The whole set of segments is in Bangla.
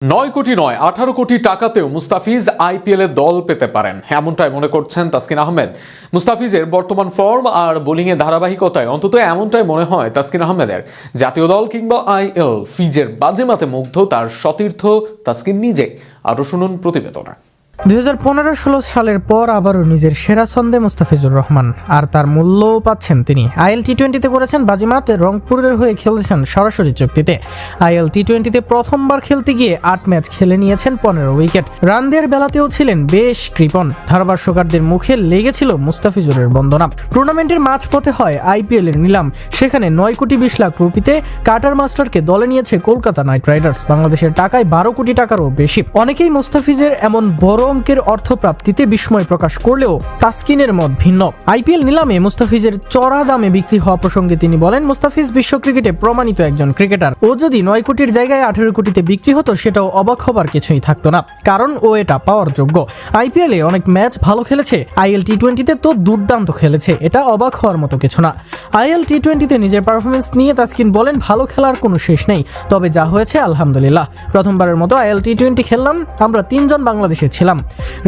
9 কোটি নয় 18 কোটি টাকাতেও মুস্তাফিজ আইপিএল এ দল পেতে পারেন, এমনটাই মনে করছেন তাসকিন আহমেদ। মুস্তাফিজের বর্তমান ফর্ম আর বোলিংয়ে ধারাবাহিকতায় অন্তত এমনটাই মনে হয় তাসকিন আহমেদের। জাতীয় দল কিংবা আইএল ফিজের বাজেমাতে মুগ্ধ তার সতীর্থ তাসকিন নিজে। আরও শুনুন প্রতিবেদনে। 2015-16 সালের পর আবারও নিজের সেরা ছন্দে মুস্তাফিজুর রহমান, আর তার মূল্যও পাচ্ছেন তিনি। আইএল টি-20তে করেছেন বাজিমাত, রংপুরের হয়ে খেলেছেন সরাসরি চুক্তিতে। আইএল টি-20তে প্রথমবার খেলতে গিয়ে 8 ম্যাচ খেলে নিয়েছেন 15 উইকেট। রান দেওয়ার বেলাতেও ছিলেন বেশ কৃপণ। ধারাভাষ্যকারদের মুখে লেগেছিল মুস্তাফিজুরের বন্দনা। টুর্নামেন্টের মাঝপথে হয় আইপিএল এর নিলাম, সেখানে 9 কোটি 20 লাখ রুপিতে কাটার মাস্টারকে দলে নিয়েছে কলকাতা নাইট রাইডার্স, বাংলাদেশের টাকায় 12 কোটি টাকারও বেশি। অনেকেই মুস্তাফিজের এমন বড় অঙ্কের অর্থপ্রাপ্তিতে বিস্ময় প্রকাশ করলেও তাসকিনের মত ভিন্ন। আইপিএল নিলামে মুস্তাফিজের চড়া দামে বিক্রি হওয়া প্রসঙ্গে তিনি বলেন, মুস্তাফিজ বিশ্ব ক্রিকেটে প্রমাণিত একজন ক্রিকেটার। ও যদি 9 কোটির জায়গায় 18 কোটিতে বিক্রি হতো সেটাও অবাক হবার কিছুই থাকতো না, কারণ ও এটা পাওয়ার যোগ্য। আইপিএলে অনেক ম্যাচ ভালো খেলেছে, আইএল টি-20তে তো দুর্দান্ত খেলেছে, এটা অবাক হওয়ার মতো কিছু না। আইএল টি-20তে নিজের পারফরমেন্স নিয়ে তাসকিন বলেন, ভালো খেলার কোনো শেষ নেই, তবে যা হয়েছে আলহামদুলিল্লাহ। প্রথমবারের মতো আইএল টি-20 খেললাম, আমরা 3 জন বাংলাদেশে ছিলাম।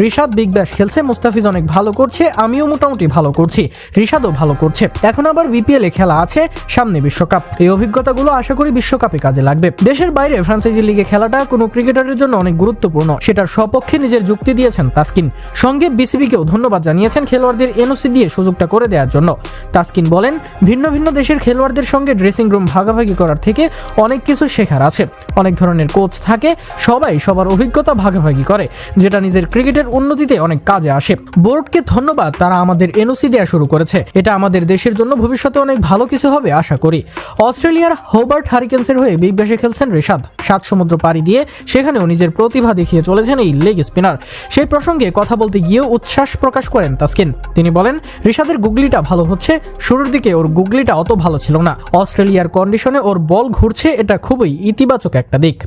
রিশাদ বিগ ব্যাশ খেলছে, মুস্তাফিজ অনেক ভালো করছে, আমিও মোটামুটি ভালো করছি, রিশাদও ভালো করছে। এখন আবার বিপিএল এ খেলা আছে, সামনে বিশ্বকাপ। এই অভিজ্ঞতাগুলো আশা করি বিশ্বকাপে কাজে লাগবে। দেশের বাইরে ফ্রাঞ্চাইজি লিগে খেলাটা কোনো ক্রিকেটারের জন্য অনেক গুরুত্বপূর্ণ, সেটার সপক্ষে নিজের যুক্তি দিয়েছেন তাসকিন। সঙ্গে বিসিবিকেও ধন্যবাদ জানিয়েছেন খেলোয়াড়দের এনওসি দিয়ে সুযোগটা করে দেওয়ার জন্য। তাসকিন বলেন, ভিন্ন ভিন্ন দেশের খেলোয়াড়দের সঙ্গে ড্রেসিং রুম ভাগাভাগি করার থেকে অনেক কিছু শেখার আছে। অনেক ধরনের কোচ থাকে, সবাই সবার অভিজ্ঞতা ভাগাভাগি করে, যেটা নিজের ক্রিকেটের উন্নতিতে অনেক কাজে আসে। বোর্ডকে ধন্যবাদ, তারা আমাদের এনওসি দেওয়া শুরু করেছে, এটা আমাদের দেশের জন্য ভবিষ্যতে অনেক ভালো কিছু হবে আশা করি। অস্ট্রেলিয়ার হোবার্ট হারিকেন্সের হয়ে বিগ ব্যাশে খেলছেন রিশাদ। 7 সমুদ্র পাড়ি দিয়ে সেখানেও নিজের প্রতিভা দেখিয়ে চলেছেন এই লেগ স্পিনার। সেই প্রসঙ্গে কথা বলতে গিয়েও উচ্ছ্বাস প্রকাশ করেন তাসকিন। তিনি বলেন, রিশাদের গুগলিটা ভালো হচ্ছে, শুরুর দিকে ওর গুগলিটা অত ভালো ছিল না। অস্ট্রেলিয়ার কন্ডিশনে ওর বল ঘুরছে, এটা খুবই ইতিবাচক একটা দিক।